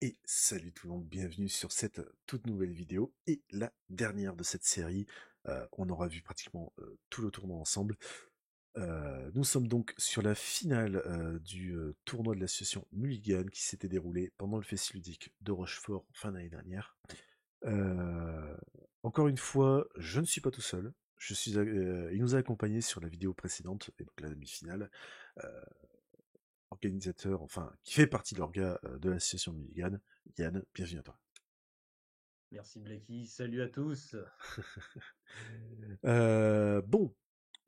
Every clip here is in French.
Et salut tout le monde, bienvenue sur cette toute nouvelle vidéo et la dernière de cette série. On aura vu pratiquement tout le tournoi ensemble. Nous sommes donc sur la finale du tournoi de l'association Mulligan qui s'était déroulé pendant le Festival ludique de Rochefort fin d'année dernière. Euh, Encore une fois, je ne suis pas tout seul. Il nous a accompagnés sur la vidéo précédente, et donc la demi-finale. Euh, Organisateur, enfin, qui fait partie de l'orga de l'association Mulligan. Yann, bienvenue à toi. Merci Blacky, salut à tous. Bon,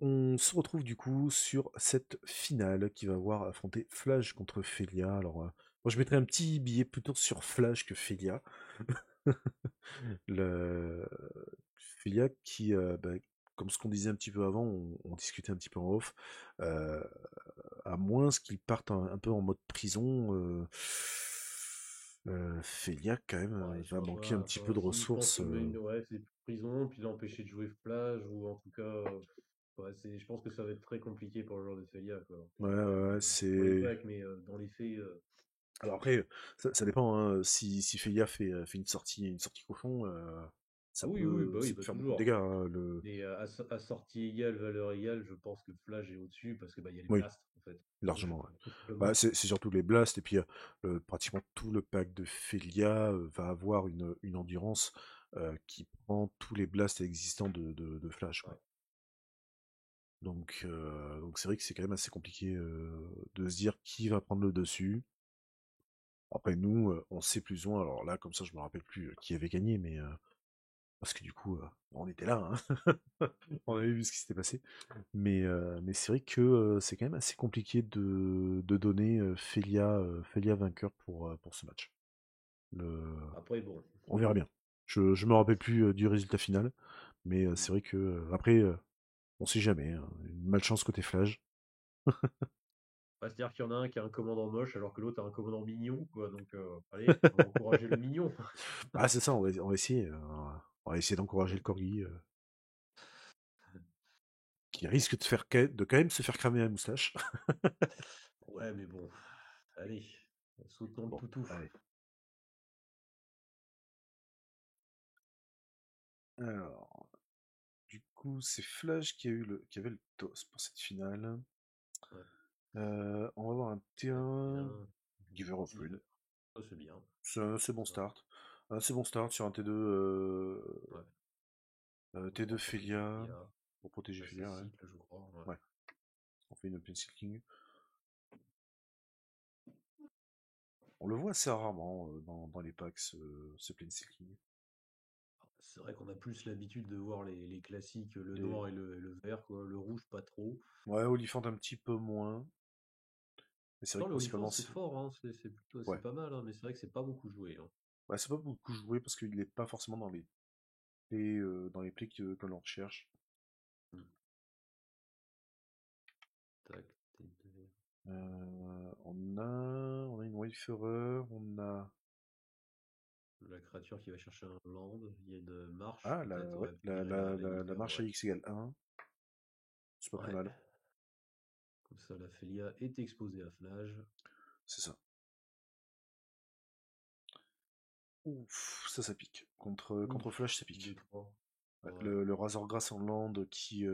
on se retrouve du coup sur cette finale qui va voir affronter Flash contre Felia. Alors, moi je mettrais un petit billet plutôt sur Flash que Felia. Le Felia qui, comme ce qu'on disait un petit peu avant, on discutait un petit peu en off, euh, à moins qu'ils partent un peu en mode prison. Felia quand même Ouais, je va vois manquer un pas. petit peu Enfin, de si je pense ressources. que ouais, c'est prison, puis l'empêcher de jouer plage, ou en tout cas, ouais, je pense que ça va être très compliqué pour le joueur de Felia, quoi. Ouais, Quand ouais, même, ouais, pour les c'est. packs, mais dans les faits, Alors après, ça dépend, hein. Si Felia fait une sortie cochon, ah oui, oui, bah ça oui, peut pas faire beaucoup de toujours. dégâts, hein, Mais à sortie égale, valeur égale, je pense que Flash est au-dessus parce que bah il y a le Oui, blast en fait, largement, ouais. tout Bah, simplement. c'est surtout les blasts, et puis pratiquement tout le pack de Felia va avoir une endurance qui prend tous les blasts existants de Flash, quoi. Ouais. Donc c'est vrai que c'est quand même assez compliqué de se dire qui va prendre le dessus. Après, nous, on sait plus ou moins, alors là, comme ça, je me rappelle plus qui avait gagné, mais parce que du coup, on était là, hein. On avait vu ce qui s'était passé. Mais c'est vrai que c'est quand même assez compliqué de donner Felia vainqueur pour ce match. Le... Après bon, On verra bien. Je me rappelle plus du résultat final, mais hmm. c'est vrai que après, on sait jamais, hein. Une malchance côté Flash. Bah, c'est-à-dire qu'il y en a un qui a un commandant moche alors que l'autre a un commandant mignon, quoi. Donc allez, on va encourager le mignon. Ah, c'est ça, on va essayer. On va essayer d'encourager le Corgi, qui risque de quand même se faire cramer la moustache. Ouais, mais bon, allez, soutenons le Bon, poutou. allez. Alors, du coup, c'est Flash qui avait le toss pour cette finale. Ouais, On va avoir un très T1 bien. Giver of Rune. Giver. Ça, c'est bien. C'est un assez bon Ça, start. Un assez bon start sur un T2, ouais. T2 Pour protéger Felia. Felia. Pour protéger Ça, c'est Felia, ouais. cycle, je crois. Ouais. Ouais, on fait une Pencil. On le voit assez rarement dans les packs, ce Pencil. C'est vrai qu'on a plus l'habitude de voir les classiques, le Les... noir et le vert, quoi. Le rouge, pas trop. Ouais, Oliphant un petit peu moins. Mais c'est vrai Pourtant, que le Oliphant, principalement, c'est fort, hein. C'est ouais. pas mal, hein, mais c'est vrai que c'est pas beaucoup joué, hein. Ouais, c'est pas beaucoup joué parce qu'il est pas forcément dans les plays que l'on recherche. Hmm. Tac, T2. On a une Wayfarer, on a. La créature qui va chercher un land. Il y a une marche, Ah, peut-être. ouais, Ouais, on dirait la la Guiver, marche à ouais. X égale 1. C'est pas plus Ouais. mal. Comme ça, la Félia est exposée à Flash. C'est ça. Ouf, ça pique. Contre Ouf, Flash, ça pile de pique. 3. Ouais, Ouais, le Razorgrass en land qui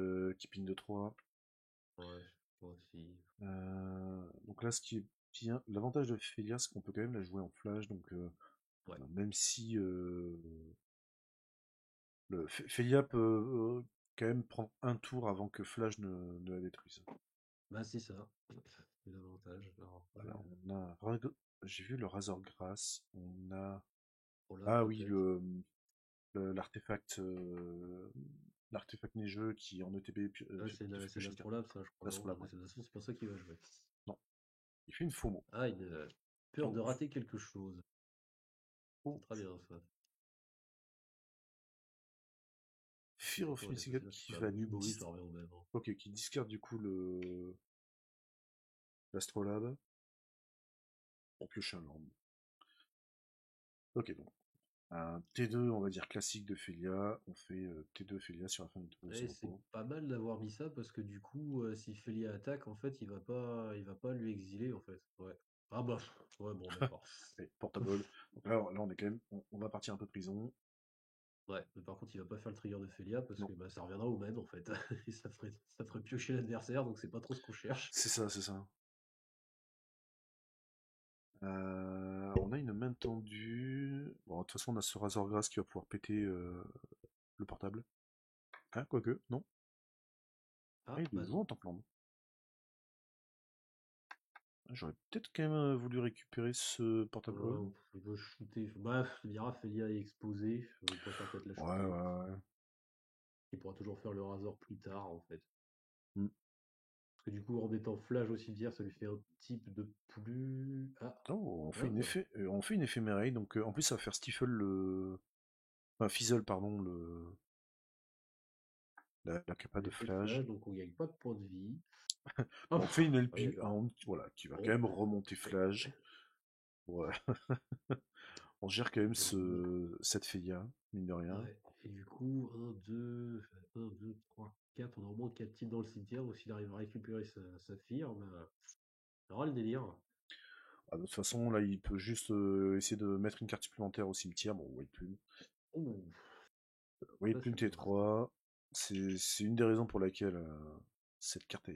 ping de 3. ouais, moi aussi. Donc là, ce qui est bien, l'avantage de Felia, c'est qu'on peut quand même la jouer en flash. Donc, Ouais, même si Felia peut quand même prendre un tour avant que Flash ne la détruise. bah c'est ça. C'est l'avantage. Alors après, Voilà, j'ai vu le Razorgrass. On a. pour là, Ah oui, peut-être. l'artefact l'artefact neigeux qui en ETB Ah, te fait c'est piocher une carte. l'Astrolabe, ça, je crois, non? L'Astrolabe, De ouais. toute façon, c'est pour ça qu'il va jouer. Non, il fait une FOMO. Ah, une peur de Oh, rater quelque chose. oh. C'est très bien, ça. Fear of Ouais, Missing c'est qui va l'Astrolabe. Oui, bah oui, ça revient au même, hein. Ok, qui discard du coup l'Astrolabe pour piocher un land. Ok, donc un T2, on va dire classique de Felia. On fait T2 Felia sur la fin du tour sans Et c'est repos. pas mal d'avoir mis ça parce que du coup, si Félia attaque, en fait, il va pas lui exiler, en fait. Ouais. Ah bah, ouais, bon, d'accord. Et portable. Donc là, on est quand même, on va partir un peu prison. Ouais, mais par contre, il va pas faire le trigger de Felia parce Non, que bah, ça reviendra au même en fait. Et ça ferait piocher l'adversaire, donc c'est pas trop ce qu'on cherche. c'est ça, c'est ça. On a une main tendue. Bon, de toute façon, on a ce Razorgrass qui va pouvoir péter le portable. Hein, quoique, non. Ah, Ah, il est bah joué en non. Templant. Ah, j'aurais peut-être quand même voulu récupérer ce portable. Ouais, Il veut shooter. Bref, tu me diras, Felia est exposée. Il préfère peut-être la ouais, shooter. ouais. Il pourra toujours faire le Razor plus tard en fait. Hmm. Parce que du coup, en mettant Flash au cimetière, ça lui fait un type de plus. Ah, Oh, ah, on fait une éphéméride, donc en plus ça va faire stifle le. Enfin, fizzle, pardon, la capa de l'effet de flash. Flash, donc on gagne pas de points de vie. Bon, Oh, on fait une ah oui, LP, d'accord. voilà, qui va quand Bon, même remonter bon. flash. Ouais. On gère quand même Et on monte. cette Feia, mine de rien. Ouais. Et du coup, un, 2, 3, 4. On a au moins 4 types dans le cimetière. Donc s'il arrive à récupérer sa firme, il aura le délire. Ah, de toute façon, là, il peut juste essayer de mettre une carte supplémentaire au cimetière. Bon, White Plume. Ouh, White ça Plume c'est bien ça. T3. C'est une des raisons pour laquelle cette carte a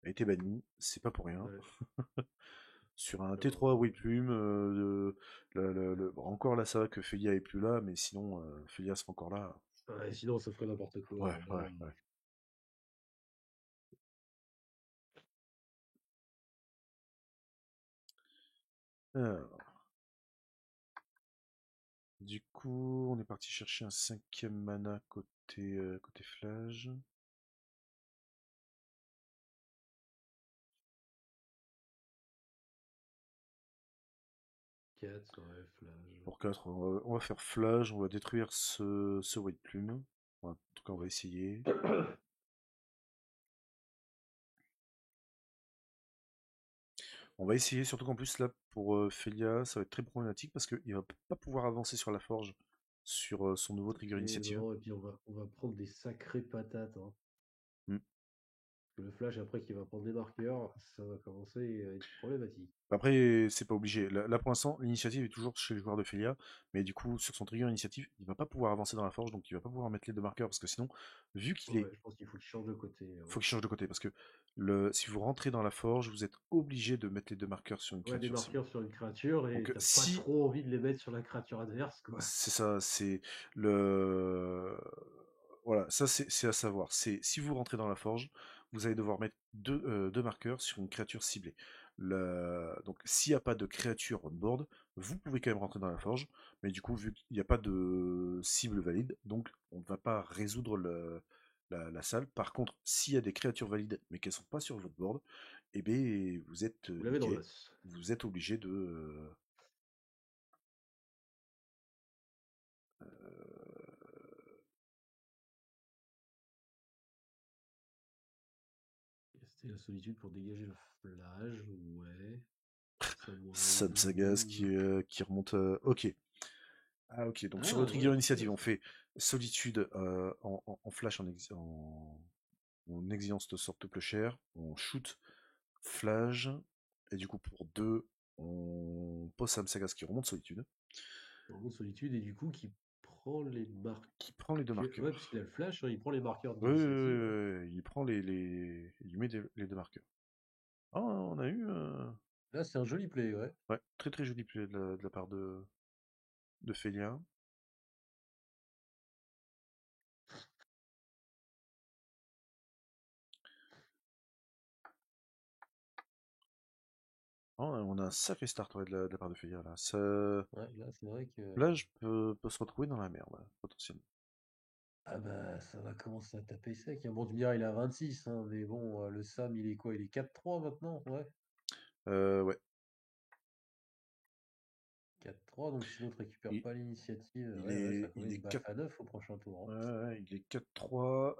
été bannie. C'est pas pour rien. Ouais. Sur un T3 Euh, White Plume, bon, encore là, ça va que Felia est plus là, mais sinon, Felia sera encore là. ouais, sinon, ça ferait n'importe quoi. Ouais, Hein. ouais, ouais. Alors, du coup, on est parti chercher un cinquième mana côté Flage. 4, ouais, Flash. Pour 4, on va faire Flage, on va détruire ce White Plume. En tout cas, on va essayer. On va essayer, surtout qu'en plus, là, pour Felia, ça va être très problématique parce qu'il va pas pouvoir avancer sur la forge sur son nouveau trigger Et initiative. non, et puis on va prendre des sacrées patates. Hein. Hmm. Parce que le Flash, après qu'il va prendre des marqueurs, ça va commencer à être problématique. Après, c'est pas obligé. Là, pour l'instant, l'initiative est toujours chez le joueur de Felia, mais du coup, sur son trigger initiative, il va pas pouvoir avancer dans la forge, donc il va pas pouvoir mettre les deux marqueurs, parce que sinon, vu qu'il est. Ouais, je pense qu'il faut qu'il change de côté. Faut qu'il change de côté, parce que si vous rentrez dans la forge, vous êtes obligé de mettre les deux marqueurs sur une Ouais, des créature cible. marqueurs sur une créature et Donc t'as pas si. trop envie de les mettre sur la créature adverse, quoi. C'est ça, c'est le. Voilà, ça c'est à savoir. C'est si vous rentrez dans la forge, vous allez devoir mettre deux marqueurs sur une créature ciblée. Donc s'il n'y a pas de créature on board, vous pouvez quand même rentrer dans la forge, mais du coup, vu qu'il n'y a pas de cible valide, donc on ne va pas résoudre la salle. Par contre, s'il y a des créatures valides, mais qu'elles ne sont pas sur votre board, eh bien vous êtes Vous l'avez dans niqué. l'os. Vous êtes obligé de. C'était la solitude pour dégager le flash, ouais. Sam Samwise, Sagas qui remonte. Ok. Ah ok, donc sur le Ah trigger ouais, c'est bien initiative, on ça. fait solitude en flash en exilant cette sorte de cher, on shoot flash, et du coup pour 2 on pose Sam Sagas qui remonte solitude, En solitude et du coup qui prend les marqueurs. qui prend les deux Ouais, puisqu'il marqueurs. a le flash, hein, il prend les marqueurs Oui, oui, oui, d'initiative. Hein. oui, oui, il prend il lui met les deux marqueurs. Ah, on a eu Là, c'est un joli play, ouais. ouais, très très joli play de la part de Félia. Ah, on a un sacré start ouais, de la part de Félia là. Ouais, là, c'est vrai que. Plage peut se retrouver dans la merde, potentiellement. Ah bah, ça va commencer à taper sec. Hein. Bon, tu me diras, il a 26, hein, mais bon, le Sam, il est quoi? Il est 4-3 maintenant? Ouais. Ouais. 4-3, donc si l'autre récupère Il, pas l'initiative, ouais, ouais, ça connaît il une est baffe 4, à 9 au prochain tour. ouais, Hein. ouais, il est 4-3.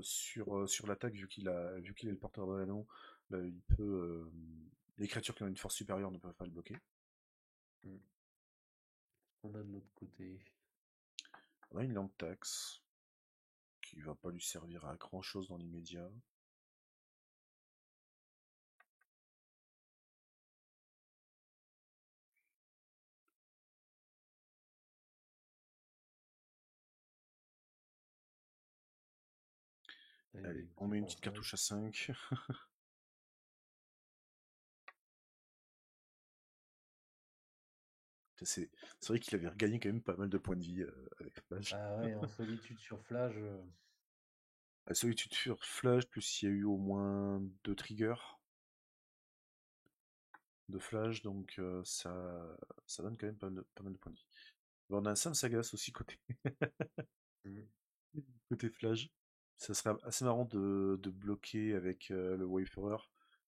Sur l'attaque, vu qu'il est le porteur de l'anneau, il peut. Les créatures qui ont une force supérieure ne peuvent pas le bloquer. Hmm. On a de l'autre côté. On a une lampe taxe qui va pas lui servir à grand chose dans l'immédiat. Allez, on C'est met une pour petite flash. cartouche à 5. C'est vrai qu'il avait regagné quand même pas mal de points de vie avec Flash. Ah ouais, en solitude sur flash. Solitude sur Flash, plus il y a eu au moins 2 triggers de Flash, donc ça donne quand même pas mal de points de vie. Bon, on a un Sam Sagas aussi Mm. côté Flash. Ça serait assez marrant de bloquer avec le Wayfarer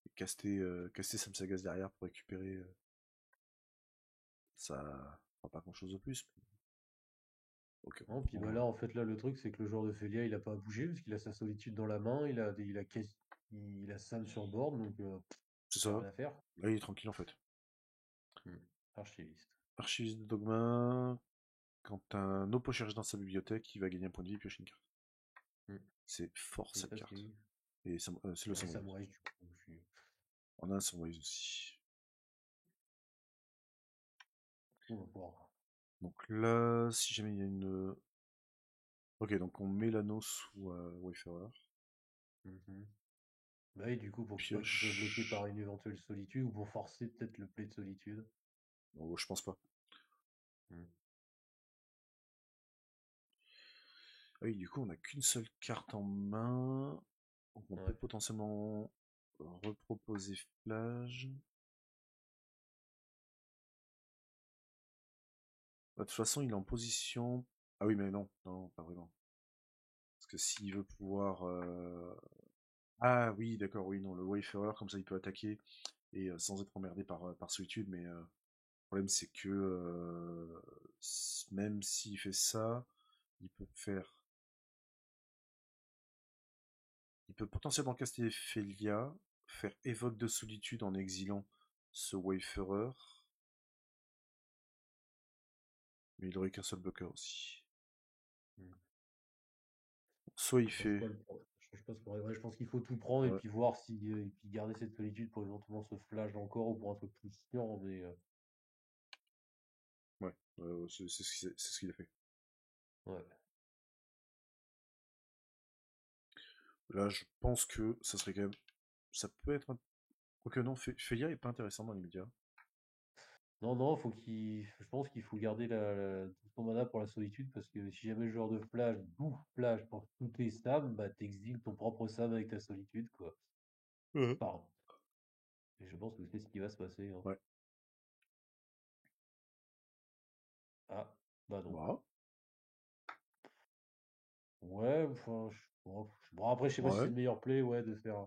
et caster Sam Sagas derrière pour récupérer. Ça fera pas grand chose de plus. Ok, on Non, puis bah prend. là, en fait, là, le truc, c'est que le joueur de Felia, il a pas à bouger parce qu'il a sa solitude dans la main, il a Sam sur board, donc C'est il a ça. rien à faire. Là, il est tranquille en fait. Mm. Archiviste. Archiviste de Dogma. Quand un oppo cherche dans sa bibliothèque, il va gagner un point de vie et piocher une carte. Mm. C'est fort Et cette ça, c'est carte. Et c'est le ouais, Samurai. Samouraï, du coup. On a un Samurai aussi. On va voir. Donc là, si jamais il y a une. Ok, donc on met l'anneau sous Wayfarer. Mhm. Bah oui, du coup, pour pas qu'il soit bloqué par Pioche. une éventuelle solitude ou pour forcer peut-être le play de solitude. Oh, je pense pas. Mm. Ah oui, du coup, on n'a qu'une seule carte en main. Donc on peut Ouais. potentiellement reproposer Flash. Bah, de toute façon, il est en position. Ah oui, mais non, non, pas vraiment. Parce que s'il veut pouvoir. Ah oui, d'accord, oui, non, le Wayfarer, comme ça, il peut attaquer et sans être emmerdé par solitude. Mais le problème, c'est que même s'il fait ça, il peut faire. Il peut potentiellement caster Felia, faire évoque de solitude en exilant ce Wayfarer, mais il aurait qu'un seul bloqueur aussi. Mm. Soit il Ça change fait. pas ça change pas ce qu'on ouais, je pense qu'il faut tout prendre et Ouais, puis voir si et puis garder cette solitude pour éventuellement se flash encore ou pour un truc plus chiant, mais ouais, c'est ce qu'il a fait. ouais. Là, je pense que ça serait quand même. Ça peut être un. Quoique non, Felia est pas intéressant dans les médias. Non, non, je pense qu'il faut garder tout son mana pour la solitude parce que si jamais le joueur de flash bouffe flash pour tous tes Sam, bah t'exiles ton propre Sam avec ta solitude, quoi. Mhm. Pardon. Et je pense que c'est ce qui va se passer, hein. Ouais. Ah, bah non. Voilà. Ouais, enfin, bon, après, je sais pas si c'est Ouais. le meilleur play, ouais, de faire.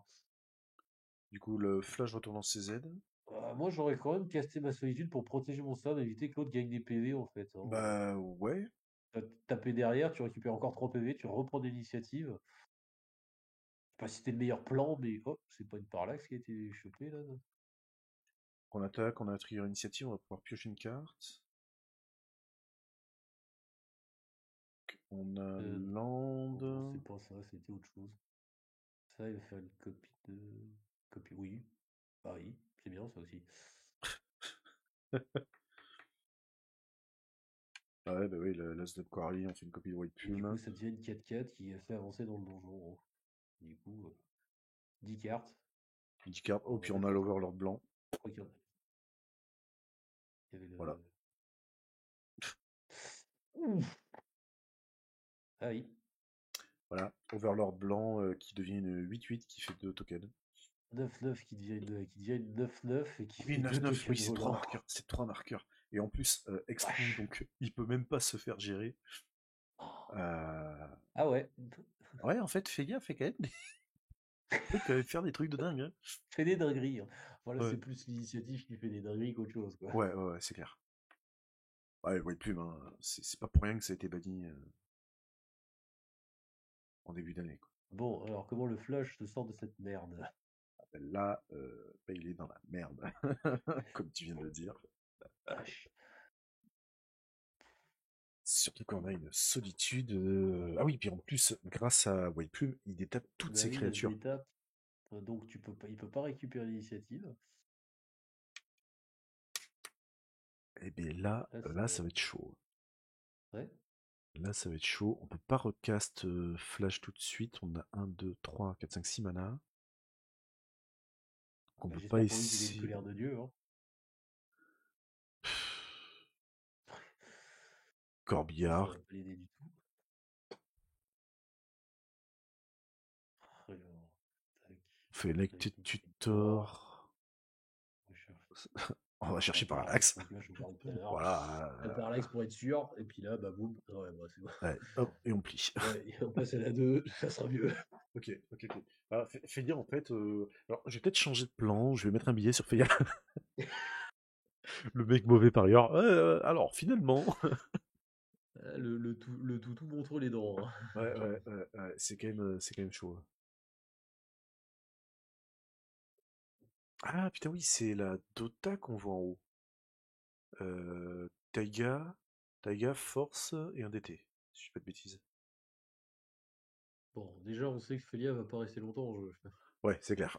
Du coup, le flash retourne en CZ. Moi, j'aurais quand même casté ma solitude pour protéger mon Sam, éviter que l'autre gagne des PV, en fait, hein. Bah ouais. T'as tapé derrière, tu récupères encore 3 PV, tu reprends l'initiative. Je sais pas si c'était le meilleur plan, mais oh, c'est pas une parallaxe qui a été chopée là. On attaque, on a un trigger initiative, on va pouvoir piocher une carte. On a Non, non, land. c'est pas ça, c'était autre chose. Ça, il va faire une copie de. Copie, oui. Paris, c'est bien ça aussi. Ah ouais, bah oui, l'As de Quarry, on fait une copie de White Et du coup, Plume. ça devient une 4-4 qui a fait avancer dans le donjon, hein. Du coup, 10 cartes. 10 cartes. Oh, On va puis on mettre a un. l'Overlord blanc. Je crois qu'il y avait Voilà. le. Ouf. Ah oui. Voilà. Overlord blanc qui devient une 8-8 qui fait 2 tokens. 9-9 qui devient une 9-9 et qui Oui, fait 2 9-9, oui, tokens c'est 3 volants. marqueurs. C'est 3 marqueurs. Et en plus, expo, Wesh. donc il peut même pas se faire gérer. Euh, Ah ouais. Ouais, en fait, fais gaffe, fait quand même peut quand même faire des trucs de dingue, hein. Fait des dingueries, hein. Voilà, c'est Ouais, plus l'initiative qui fait des dingueries qu'autre chose, quoi. ouais, c'est clair. Ouais, White Plume, hein, c'est pas pour rien que ça a été banni en début d'année, quoi. Bon, alors comment le flash se sort de cette merde? Ah ben là, bah, il est dans la merde, comme tu viens de le dire. Vache. Surtout quand on a une solitude. Ah oui, puis en plus, grâce à White Plume, il détape toutes Bah ses oui, il y a créatures. des étapes, donc il peut pas récupérer l'initiative. Et bien là, Là, là, ça va être chaud. ouais. Là, ça va être chaud. On peut pas recast flash tout de suite. On a 1, 2, 3, 4, 5, 6 mana. Donc on Bah, peut pas j'espère pour lui qu'il a une essayer. colère de Dieu, hein. Ça, ça Corbillard. va pas l'aider du tout. Alors, tac. Fennec Avec une Tutor. Tutor. On cherche On va un chercher Parallax, Parallax. donc là, je vous parle tout à l'heure. Un Voilà. Parallax pour être sûr, et puis là, bah boum. Ah ouais, bah c'est bon. Ouais, hop, et on plie. Ouais, et on passe à la 2, ça sera mieux. Ok, ok, ok. Ah, fais dire en fait. Alors, je vais peut-être changer de plan. Je vais mettre un billet sur Feya. Le mec mauvais par ailleurs. Alors, finalement. Ah, le toutou montre les dents, hein. Ouais, c'est quand même chaud. Ah, putain, oui, c'est la Dota qu'on voit en haut. Taiga, Taiga, Force et un DT. Si je dis pas de bêtises. Bon, déjà, on sait que Felia va pas rester longtemps en jeu. Ouais, c'est clair.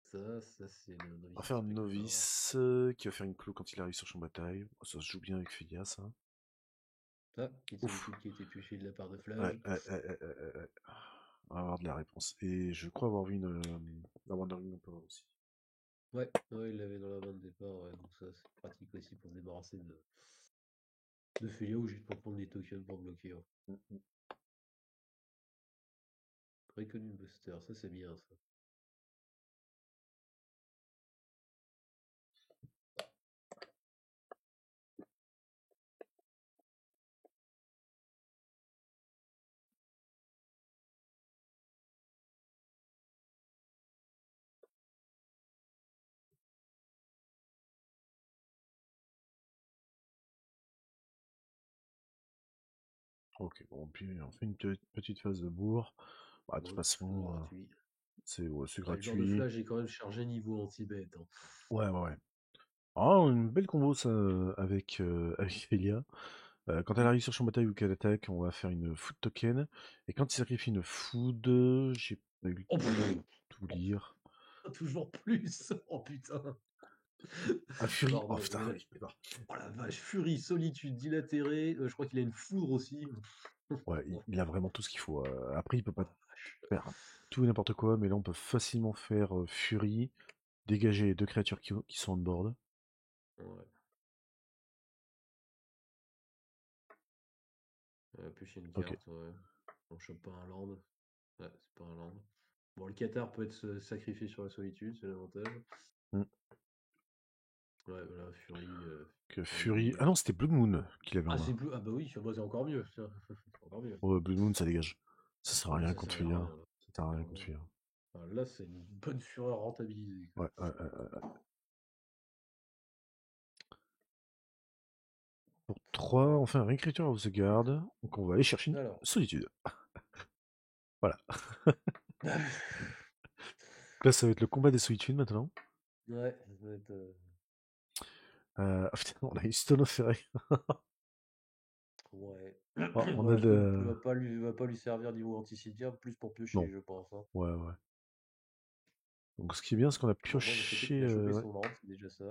Ça c'est le On va novice faire un inspector. novice qui va faire une clou quand il arrive sur champ de bataille. Oh, ça se joue bien avec Feya, ça. Ah, petite Ouf. solitude qui a été piochée de la part de Flage. Ouais. On va avoir de la réponse. Et je crois avoir vu la Wandering Emperor aussi. Ouais, ouais, il l'avait dans la main de départ, ouais, donc ça c'est pratique aussi pour se débarrasser de Felia ou juste pour prendre des tokens pour bloquer, ouais. Mm, mm. Très connu Buster, ça c'est bien ça. Ok, bon, puis on fait une petite phase de bourre. Bah, de toute Ouais, c'est façon, gratuit. c'est Ah, le genre de gratuit. Flash est quand même chargé niveau anti-bête, hein. Ouais. Ah, une belle combo ça avec, avec Felia. Quand elle Mm. arrive sur champ de bataille ou qu'elle attaque, on va faire une food token. Et quand il sacrifie une food, j'ai pas eu le Oh, temps de pff, tout lire. toujours plus. Oh putain. Ah, Fury, oh Pardon, putain, mais là, oui, d'accord. oh la vache, Furie, Solitude, Dilatéré, je crois qu'il a une foudre aussi. Ouais, il a vraiment tout ce qu'il faut. Après, il peut Oh pas la vache. faire tout et n'importe quoi, mais là, on peut facilement faire Fury, dégager deux créatures qui sont on board. Ouais. Piocher une Ok. carte, ouais. On chope pas un land. Ouais, c'est pas un land. Bon, le Qatar peut être sacrifié sur la solitude, c'est l'avantage. Hmm. Ouais, voilà, Fury, Que Fury Fury. Ah good. non, c'était Blood Moon qu'il avait en Ah, main. c'est bleu. Ah bah oui, c'est encore mieux. C'est encore mieux. Ouais, Blood Moon, ça dégage. Ça sert à Ah bah rien ça contre servira à Furia. rien là. Ça sert à rien contre Clairement. Furia. Ah, là, c'est une bonne fureur rentabilisée, quoi. Ouais. Pour 3, on fait un réécriture of the Guard. Donc on va aller chercher une Alors. solitude. Voilà. Là, ça va être le combat des solitudes maintenant. Ouais, ça doit être. Ah, putain, on a eu Stone of Ferret. Ouais. Oh, on a Voilà, Stone de. va pas lui servir niveau anti-cimetière, plus pour piocher, Non. je pense, hein. Ouais. Donc ce qui est bien, c'est qu'on a Bon, moi, je sais pioché. qu'il a chopé Ouais. son land, c'est déjà ça.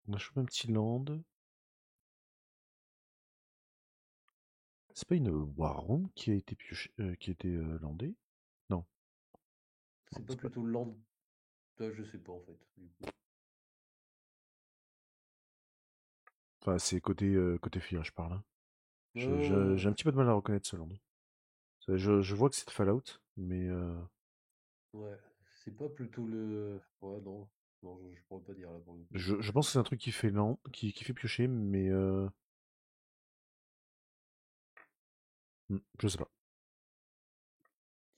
On a chopé un petit land. C'est pas une War Room qui a été pioché, qui a été landée? Non. Non, C'est pas c'est pas. plutôt le land. Je sais pas en fait, du coup. Enfin, c'est côté Fear, je parle, hein. Euh, J'ai un petit peu de mal à reconnaître ce land. Je vois que c'est de Fallout, mais ouais, c'est pas plutôt le. Ouais, non. Non, je pourrais pas dire là pour le coup. je pense que c'est un truc qui fait land, qui fait piocher, mais je sais pas.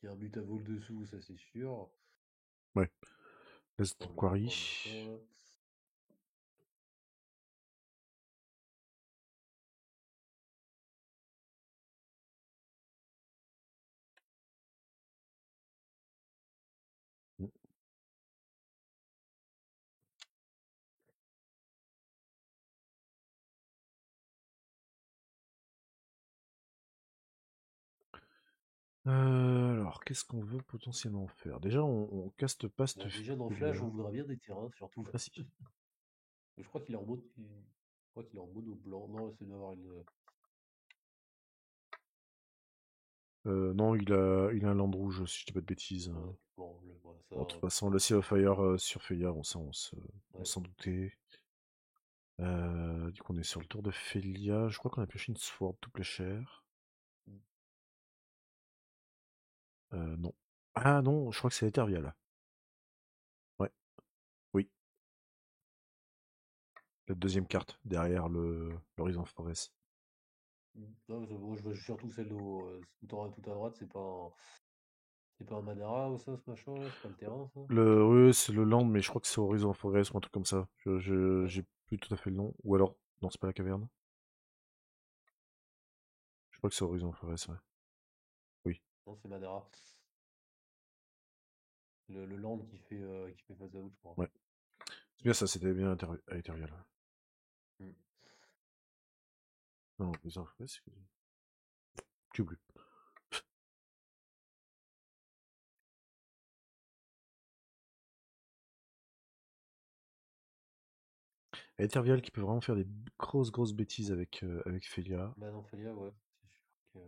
Il y a un but à vol dessous, ça c'est sûr. Ouais. Laisse On ton le voit pas en même temps quarry. là. Alors, qu'est-ce qu'on veut potentiellement faire? Déjà, on caste pas cette Bah, déjà dans fille-là. Flash, on voudra bien des terrains surtout. Ah si. Je crois qu'il est en mode. Je crois qu'il est en mono blanc. Non, c'est d'avoir une. Non, il a un land rouge, si je dis pas de bêtises. Ouais, bon, ça, Bon, de toute façon, le Sea of Fire sur Felia, bon, ça, on ouais. s'en doutait. Du coup, on est sur le tour de Felia. Je crois qu'on a pioché une Sword double chair. Mm. Non. Ah non, je crois que c'est Etervia, là. Ouais, oui. La deuxième carte, derrière l'Horizon Forest. Non, moi, je vois surtout celle tout à droite, c'est pas un Manara ou ça, ce machin là, c'est pas le terrain ça? Oui, c'est le land, mais je crois que c'est Horizon Forest ou un truc comme ça. Ouais. J'ai plus tout à fait le nom. Ou alors, non, c'est pas la caverne. Je crois que c'est Horizon Forest, ouais. Oui, Non, c'est Manara. Le land qui fait face à out, je crois. ouais. C'est bien ça, c'était bien à Ethereal. Ouais. Mm. Non, Horizon Forest, c'est... J'ai oublié. Ethereal qui peut vraiment faire des grosses bêtises avec Felia. Bah non, Felia, ouais. C'est sûr que.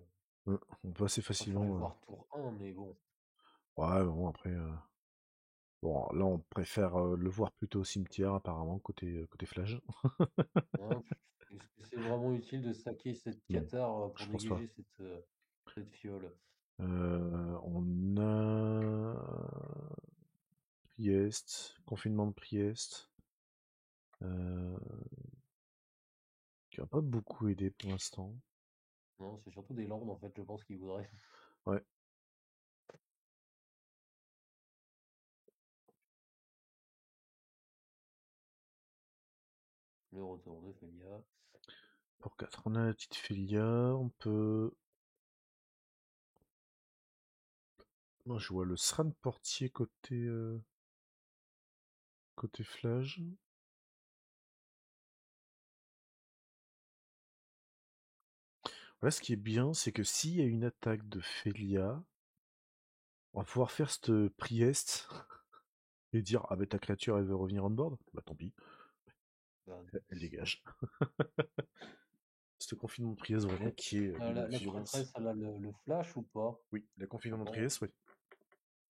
On peut assez Moi, je ferais facilement. voir tour 1, mais bon. Ouais, mais bon, après. Bon, là, on préfère le voir plutôt au cimetière, apparemment, côté Flash. Hein, est-ce que c'est vraiment utile de saquer cette Non, cathare je pour pense pas. dégager cette fiole? On a Priest, confinement de Priest, euh, qui a pas beaucoup aidé pour l'instant. Non, c'est surtout des landes, en fait, je pense qu'il voudrait. Ouais, Le retour de Felia. pour 4. On a la petite Félia, on peut... Moi, je vois le Sran Portier côté Flash. Là, ce qui est bien, c'est que s'il y a une attaque de Félia, on va pouvoir faire cette Priest et dire ah ben ta créature elle veut revenir on board, bah tant pis, Bah, elle ouais. dégage. Ce confinement de Priest vraiment qui est une La violence. prêtresse, elle a le flash ou pas? Oui, la confinement de Non. Priest, oui.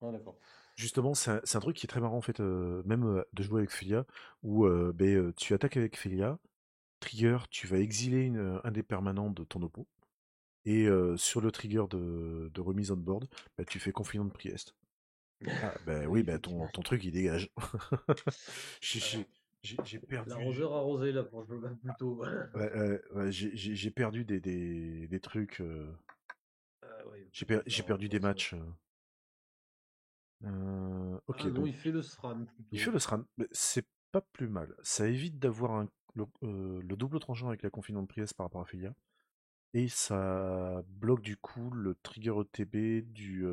Ah, d'accord. Justement, c'est un truc qui est très marrant en fait, même de jouer avec Félia, où tu attaques avec Félia, trigger, tu vas exiler un des permanents de ton oppo, et sur le trigger de remise on board, bah, tu fais confinement de Priest. Ah, bah Oui, oui, bah effectivement. ton truc il dégage. J'ai Alors, j'ai- j'ai perdu. l'arroseur arrosé, là, pour jouer plutôt. Ouais, j'ai perdu des trucs. Ah ouais, il va J'ai falloir perdu des repenser. matchs. Ok, Ah non, donc il fait le SRAM il fait plutôt. le SRAM, mais c'est pas plus mal. Ça évite d'avoir le double tranchant avec la confinement de Priest par rapport à Filia. Et ça bloque du coup le trigger ETB du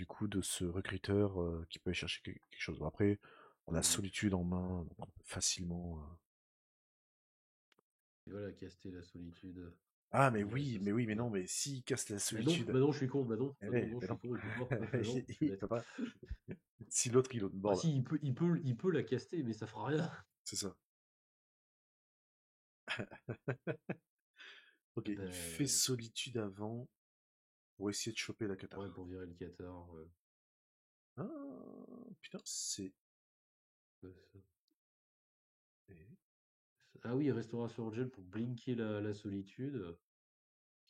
coup de ce recruteur qui peut aller chercher quelque chose. Bon, après, on a Hmm. Solitude en main, donc on peut facilement. Et voilà, caster la solitude. Ah Ouais, ça mais oui, serait mais bien. non, mais s'il casse la Bah solitude, non, je suis con, bah non, eh bah non, ouais, non, je mais suis non, con, il peut pas. Bah non, je suis il bête. peut pas. Si l'autre il Bah board, si, il peut la caster, mais ça fera rien. c'est ça. Ok, il fait Bah, solitude avant pour essayer de choper la ouais, Qatar. pour virer le Qatar. Ouais. Ah, putain, c'est. Ouais, ça. eh, Ah oui, restauration gel pour blinker la solitude.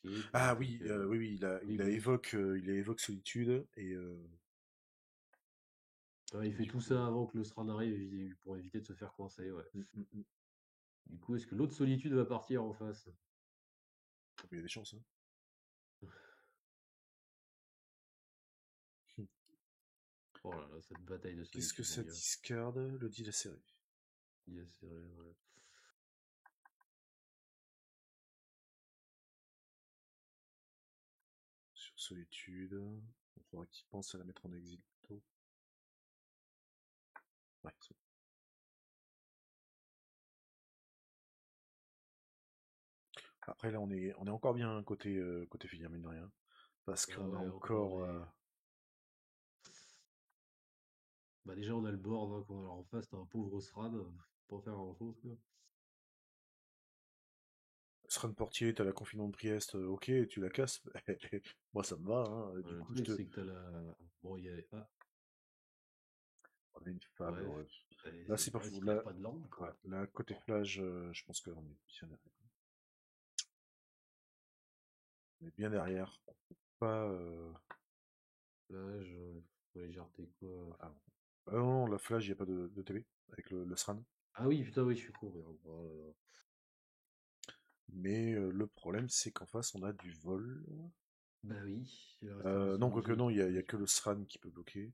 Ok, pour Ah éviter oui, que. oui, Oui, bah oui. il a évoque solitude et Ouais, il fait du tout coup. ça avant que le SRAM arrive pour éviter de se faire coincer, ouais. Mm, mm, mm. Du coup, est-ce que l'autre solitude va partir en face? Il y a des chances, hein. Oh là là, cette bataille de Qu'est-ce que solitude, mon ça gars. discarde? Le dit la série. Yes, c'est vrai, ouais. Sur solitude. Il faudra qu'il pense à la mettre en exil plutôt. Ouais, après là on est encore bien côté filière mine de rien. Parce Ah qu'on a ouais, encore encore. des. Bah déjà, on a le board, hein, alors en face, t'as un pauvre SRAM, pas faire grand-chose, quoi. Sran Portier, t'as la confidente de Priest, ok, tu la casses. Moi, ça me va, hein. Du Le coup, je truc, te. c'est que t'as la. Bon, il y a. Ah, On a une fable, ouais. ouais. Et Là, le c'est pas problème, fou. c'est qu'il n'y a Là, pas de lampe, ouais, quoi. là côté flage, je pense qu'on est bien derrière. On est bien derrière. Pas. Là, faut aller jarter quoi. Ah, ah non, non, la flash, il n'y a pas de TV avec le SRAN. Ah oui, putain, oui, je suis con, merde. Oh là là. Mais le problème, c'est qu'en face, on a du vol. Bah oui, il va rester Non, quoique Rancelozzo non, qui il y a bloque. que le SRAN qui peut bloquer.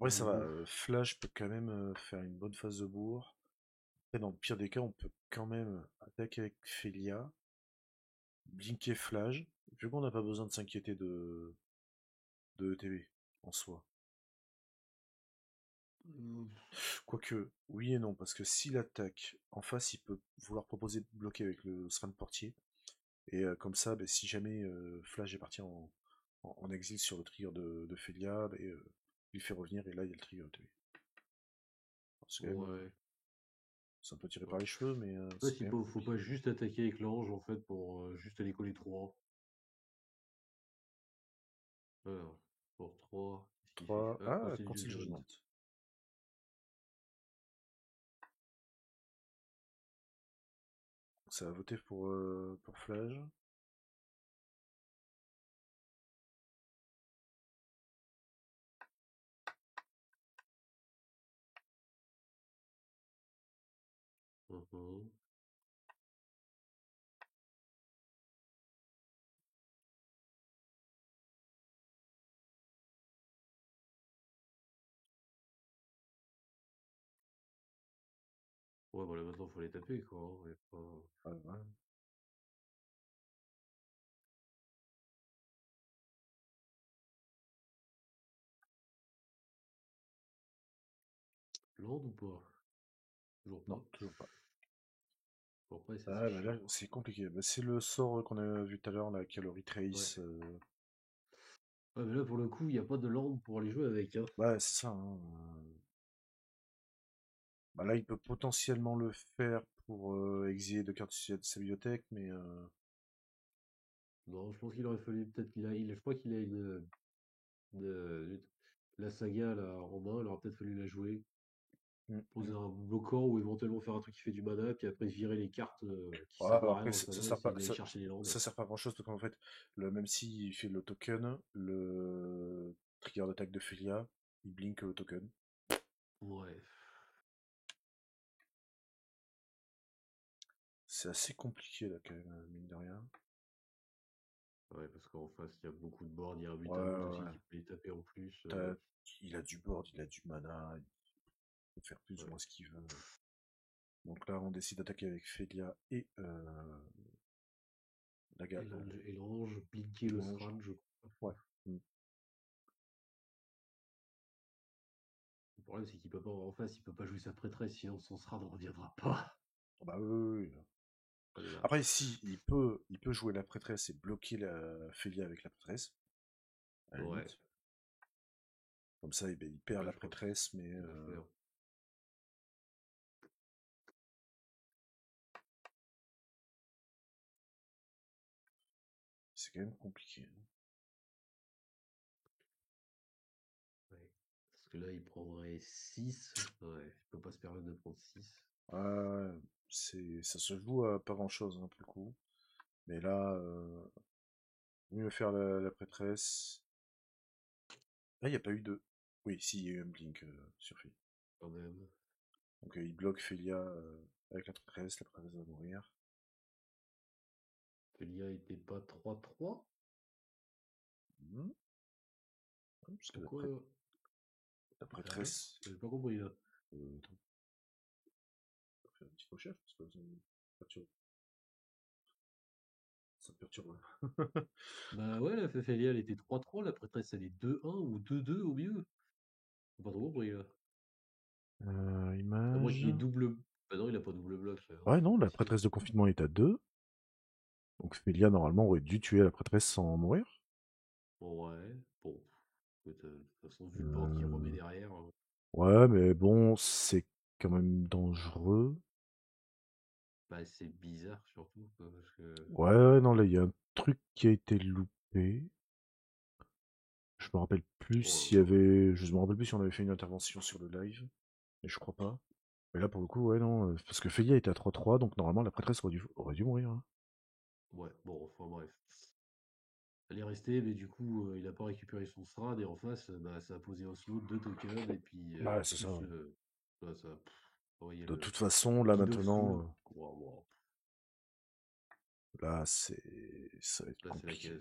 Ouais, ça va. Ouh. Flash peut quand même faire une bonne phase de bourre. Après, dans le pire des cas, on peut quand même attaquer avec Felia, blinker Flash, vu qu'on n'a pas besoin de s'inquiéter de ETB en soi. Euh, Quoique, oui et non, parce que s'il attaque en face, il peut vouloir proposer de bloquer avec le SRAM portier. Et comme ça, ben, si jamais Flash est parti en exil sur le trigger de Felia, ben, il fait revenir et là il y a le trigger ETB. C'est quand même, Ouais. c'est un peu tiré Ouais. par les cheveux, mais Je sais pas c'est quand s'il même faut pas compliqué. juste attaquer avec l'ange en fait pour juste aller coller 3. Alors, pour 3, qu'est-ce qu'il fait? 3, Ah, ah, Conseil du Concile Judgment. Judgment. Ça va voter pour Flash. Mhm. Ouais, voilà, maintenant faut les taper quoi, hein, et pas... Ah, ouais. Land ou pas? Toujours Non, pas. toujours pas. Toujours pas et ça c'est Ah, bah là, chiant. c'est compliqué. Bah, c'est le sort qu'on a vu tout à l'heure, la Calorie Ouais. Trace. Ouais, mais là pour le coup, il n'y a pas de land pour aller jouer avec, hein. Ouais, c'est ça, hein. Bah là, il peut potentiellement le faire pour exiler deux cartes de sa bibliothèque, mais Non, je pense qu'il aurait fallu peut-être je crois qu'il a la saga là en main, il aurait peut-être fallu la jouer, mm, poser mm. un bloquant ou éventuellement faire un truc qui fait du mana, puis après virer les cartes qui Ouais, servent bah à rien après, dans sa main, essayer d'aller chercher les landes. ça sert pas à grand chose parce qu'en fait, même s'il fait le token, le trigger d'attaque de Felia, il blink le token. Ouais. C'est assez compliqué là, quand même, mine de rien. Ouais, parce qu'en face, il y a beaucoup de boards, il y a un Ouais, Mutamant ouais, aussi ouais. qui peut les taper en plus. T'as- Il a du board, il a du mana, il peut faire plus ou Ouais. moins ce qu'il veut. Donc là, on décide d'attaquer avec Felia et la, ga- Et l'ange, blinker et le l'ange. Sran, je crois. Ouais. Mm. Le problème, c'est qu'il peut pas, en face, il peut pas jouer sa prêtresse, sinon son Sran ne reviendra pas. Ah bah oui, oui, oui. Elle est là. Après, si, il peut jouer la prêtresse et bloquer la Félia avec la prêtresse, à la Ouais. limite. Comme ça, eh ben, il perd Ouais, la je crois que prêtresse, c'est mais ce qu'il va faire. c'est quand même compliqué, hein. Ouais. Parce que là, il prendrait 6. Ouais, il peut pas se permettre de prendre 6. Ouais, ça se joue à pas grand-chose, hein, pour le coup. Mais là, mieux faire la prêtresse. Là, il n'y a pas eu de... Oui, si, il y a eu un blink sur Félia. Quand même. Donc il bloque Félia avec la prêtresse va mourir. Felia était pas 3-3. Hmm. Parce que Pourquoi? la Ah ouais? prêtresse... J'ai pas compris là. Attends, on va faire une petite recherche, parce que ça me perturbe. Bah ouais, la Felia, elle était 3-3. La prêtresse, elle est 2-1 ou 2-2 au mieux. J'ai pas trop compris là. À moins qu'il Image. ait double. Bah non, il a pas double bloc là, hein, Ouais, c'est pas non, la possible. prêtresse de confinement est à 2. Donc Félia, normalement, aurait dû tuer la prêtresse sans mourir. Bon, ouais, bon. Écoute, de toute façon, vu le board qui remet Euh, derrière. Ouais, mais bon, c'est quand même dangereux. Bah, c'est bizarre surtout, quoi, parce que Ouais, ouais, non, là, il y a un truc qui a été loupé. Je me rappelle plus oh s'il y là là. avait. Je me rappelle plus si on avait fait une intervention sur le live. Mais je crois pas. Mais là, pour le coup, ouais, non. Parce que Félia était à 3-3, donc normalement, la prêtresse aurait dû mourir, hein. Ouais, bon, enfin bref. Elle est restée, mais du coup, il a pas récupéré son SRAD, et en face, bah, ça a posé Oslo 2 tokens, et puis Ouais, c'est ça, plus ouais. là, ça, vous voyez De le, toute façon, le là, guide of maintenant. soul. Wow, wow. Là, ça va être Là, compliqué.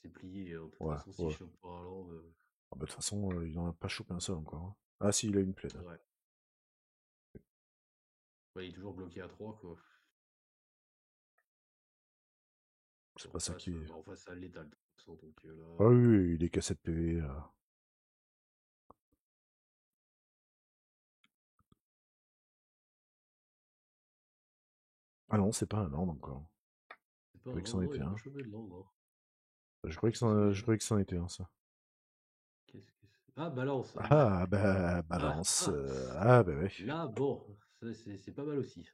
c'est plié, hein. De toute Ouais, façon, s'il ouais. chope pas un land, Ah bah, de toute façon, il en a pas chopé un seul encore, hein. Ah, si, il a une plaide. ouais. Ouais, il est toujours bloqué à 3 quoi. C'est pas ça qui est. En face, ça l'étale, de toute façon, donc Ah là. oui, oui, il est qu'à 7 PV. Ah non, c'est pas un land encore. C'est Je pas un croyais que land, c'en non, il était a pas un. chopé de land, hein. Je Qu'est-ce que c'est? croyais que c'en était un, ça. Qu'est-ce que c'est? Ah, balance! Ah bah, Ah, bah, ah, balance. ah! Ah, bah ouais. Là, bon, ça, c'est pas mal aussi.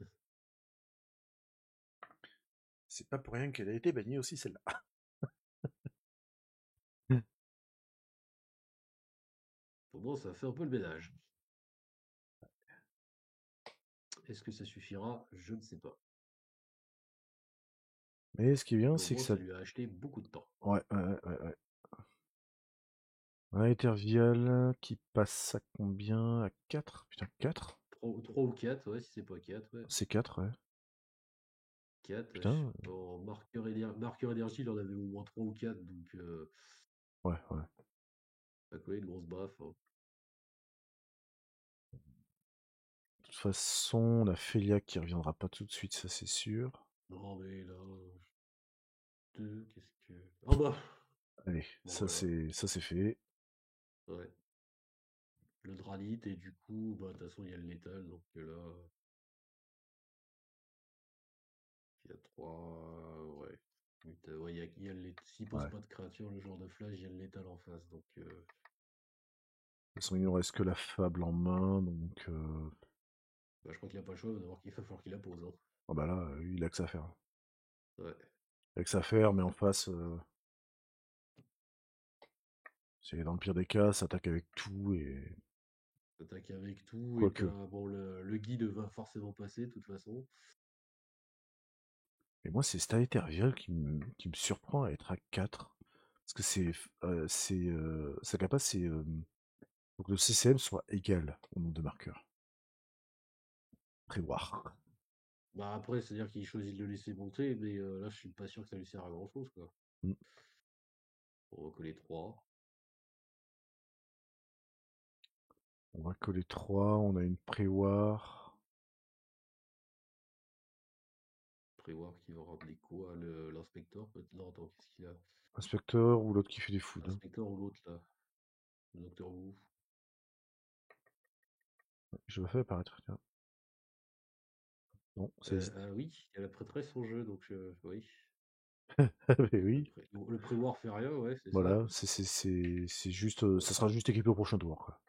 C'est pas pour rien qu'elle a été bannie aussi, celle-là. Pour moi, ça fait un peu le ménage. Est-ce que ça suffira? Je ne sais pas. Mais ce qui est bien, Mais au c'est que moins, ça. ça lui a acheté beaucoup de temps. Ouais, ouais, ouais, ouais, ouais. Un Ethervial qui passe à combien? À 4. Putain, 4. 3 ou 4, ouais, si c'est pas 4, ouais. C'est 4, ouais. 4, je sais Putain. pas, en marqueur énergie, il en avait au moins 3 ou 4, donc Ouais, ouais. à quoi une grosse baffe, hein. De toute façon, on a Félia qui reviendra pas tout de suite, ça c'est sûr. Non, mais là, qu'est-ce que. Ah bah! Allez, Bon, voilà, ça c'est fait. ouais. Le Dranit, et du coup, bah, de toute façon, il y a le létal, donc là, il y a 3, ouais. Ouais, il y a s'il pose Ouais. De pas de créature, le genre de flash, il y a le létal en face, donc toute façon, il nous reste que la fable en main, donc. bah, je crois qu'il a pas le choix, il va falloir qu'il la pose, hein. Ah bah là, il a que ça à faire. Ouais. Il a que ça à faire, mais en face, c'est dans le pire des cas, ça attaque avec tout et. T'attaques avec tout, et Quoique. bon, le guide va forcément passer, de toute façon. Mais moi, c'est Staetervial qui me surprend à être à 4. Parce que sa capa, c'est. Faut que le CCM soit égal au nombre de marqueurs. Prévoir. Bah après, c'est-à-dire qu'il choisit de le laisser monter, mais là, je suis pas sûr que ça lui sert à grand-chose, quoi. Mm. On va coller 3. On va coller 3, on a une prévoir. Prévoir qui va ramener quoi? L'inspecteur, peut-être? Non, attends, qu'est-ce qu'il a? Inspecteur ou l'autre qui fait des foods, hein. L'inspecteur ou l'autre, là? Le docteur Wu. Je le fais apparaître, tiens. Non, ça hésite. Ah oui, il y a la prêtresse en jeu, donc oui. Mais oui, Le prévoir fait rien, ouais, c'est ça. voilà, c'est juste, ça sera juste équipé au prochain tour, quoi.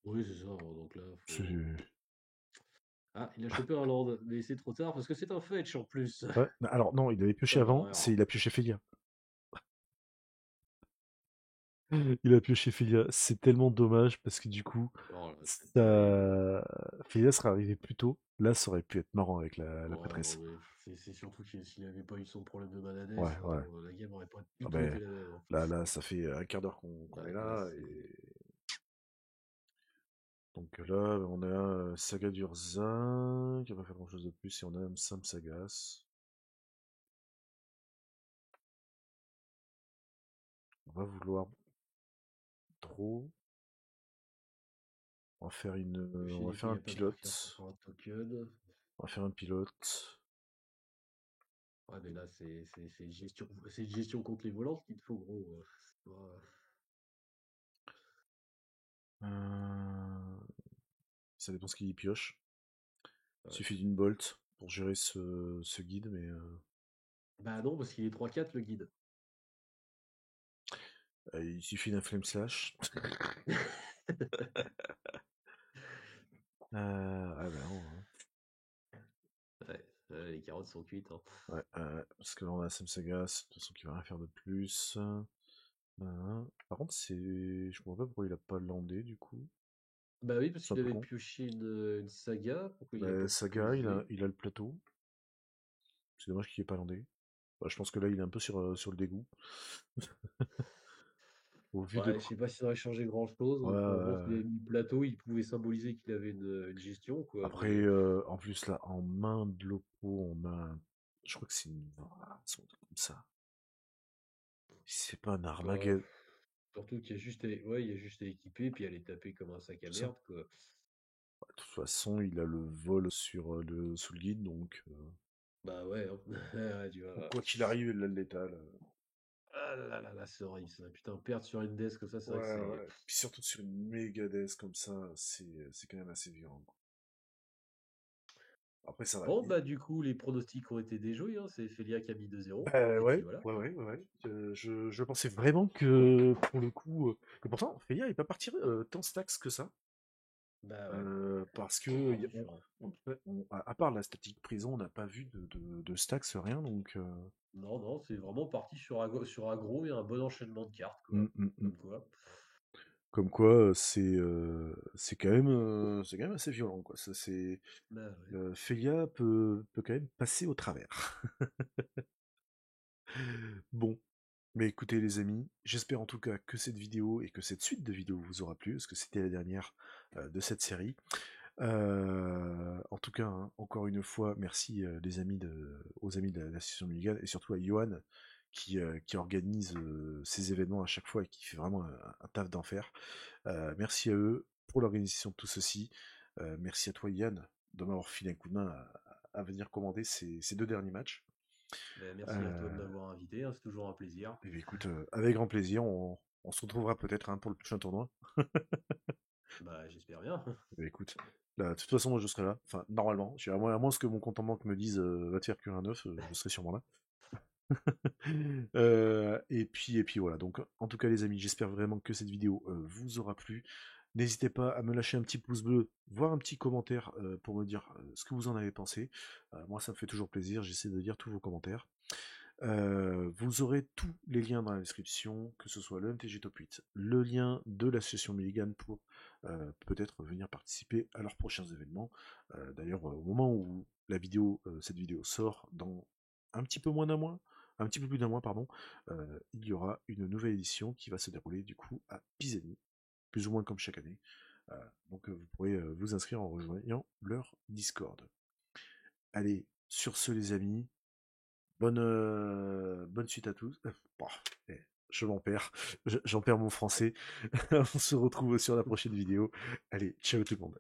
Oui, c'est ça, hein, donc là, faut. C'est- Ah, il a chopé un land, mais c'est trop tard parce que c'est un fetch en plus. Ouais, alors non, il avait pioché Quelle avant, horreur. il a pioché Félia. Il a pioché Félia. C'est tellement dommage parce que du coup, Oh là, c'est terrible. ça... Félia serait arrivé plus tôt. Là, ça aurait pu être marrant avec la Ouais, non, prêtresse. mais c'est surtout que s'il avait pas eu son problème de Ouais, manadef, ouais. la game aurait pas du Ah tout été ben, la même, hein. là, ça fait un quart d'heure qu'on est Là, là. c'est. Et... Donc là, on a Saga d'Urza, qui va pas faire grand chose de plus, et on a Sam Sagas. On va vouloir trop. On va faire on Chez va les faire il un n'y a pas de marqueur pilote. pour un token. On va faire un pilote. Ouais, mais là, c'est une gestion contre les volantes qu'il te faut, gros. C'est pas- Euh, Ça dépend ce qu'il pioche. Il Ouais. suffit d'une bolt pour gérer ce guide, mais Bah non, parce qu'il est 3-4 le guide. il suffit d'un flame slash. Ah bah non, hein. Ouais, les carottes sont cuites, hein. Ouais, parce que là, on a Sam Sagas, de toute façon, qui va rien faire de plus. Par contre, je comprends pas pourquoi il a pas landé, du coup. Bah oui, parce C'est un qu'il peu avait con. pioché une saga, pourquoi il a Bah, pas Saga, posé? il a le plateau. C'est dommage qu'il ait pas landé. Bah, je pense que là, il est un peu sur le dégoût. Au vu de... Ouais, je sais pas si ça aurait changé grand-chose. Ouais, ouais, Pour le moment, s'il ouais. avait mis le plateau, il pouvait symboliser qu'il avait une gestion, quoi. Après, Mais en plus, là, en main de l'Oppo, on a... Je crois que c'est une... son truc comme ça. C'est pas un bah, Armageddon. surtout qu'il y a juste, ouais, il y a juste à équiper, puis à les taper comme un sac à C'est ça. merde, quoi. Bah, de toute façon, il a le vol sous le guide, donc... Bah ouais, hein. Ouais, tu donc vois. quoi qu'il arrive, il a le létal. Ah là là là, c'est horrible ça. Putain, perdre sur une desk comme ça, c'est vrai que Ouais, c'est. ouais. Puis surtout sur une méga desk comme ça, c'est quand même assez violent, quoi. Après, ça va. Bon, bah du coup, les pronostics ont été déjoués, hein. C'est Felia qui a mis 2-0. Bah Et puis ouais, voilà. ouais, ouais, ouais, ouais. Je pensais vraiment que, pour le coup... Et pourtant, Feya est pas parti tant stacks que ça. Bah ouais, Parce que c'est différent. à part la statique prison, on n'a pas vu de stacks, rien, donc... Non, non, c'est vraiment parti sur aggro et un bon enchaînement de cartes, mm, quoi. mm, mm. Comme quoi. Comme quoi, c'est quand même assez violent, quoi. Bah ouais. Felia peut quand même passer au travers. Bon, mais écoutez les amis, j'espère en tout cas que cette vidéo et que cette suite de vidéos vous aura plu, parce que c'était la dernière de cette série. En tout cas, hein, encore une fois, merci les amis aux amis de l'association Mulligan et surtout à Johan qui organise ces événements à chaque fois et qui fait vraiment un taf d'enfer. Merci à eux pour l'organisation de tout ceci. Merci à toi Yann de m'avoir filé un coup de main à venir commander ces deux derniers matchs. Bah, merci à toi de Euh, m'avoir invité, hein, c'est toujours un plaisir. et bien, écoute, avec grand plaisir, on se retrouvera peut-être hein, pour le prochain tournoi. Bah j'espère bien. Bah, écoute, là, de toute façon, moi je serai là. Enfin, normalement, à moins que mon compte en banque me dise va te faire cuire un œuf, je serai sûrement là. Et puis voilà. Donc, en tout cas, les amis, j'espère vraiment que cette vidéo vous aura plu. N'hésitez pas à me lâcher un petit pouce bleu, voire un petit commentaire pour me dire ce que vous en avez pensé. Moi, ça me fait toujours plaisir. J'essaie de lire tous vos commentaires. Vous aurez tous les liens dans la description, que ce soit le MTG Top 8, le lien de l'association Mulligan pour peut-être venir participer à leurs prochains événements. D'ailleurs, au moment où cette vidéo sort, dans un petit peu moins d'un mois, un petit peu plus d'un mois, pardon, il y aura une nouvelle édition qui va se dérouler du coup à Pisani, plus ou moins comme chaque année. Donc vous pourrez vous inscrire en rejoignant leur Discord. Allez, sur ce les amis, bonne suite à tous. Bah, je m'en perds. J'en perds mon français. On se retrouve sur la prochaine vidéo. Allez, ciao tout le monde.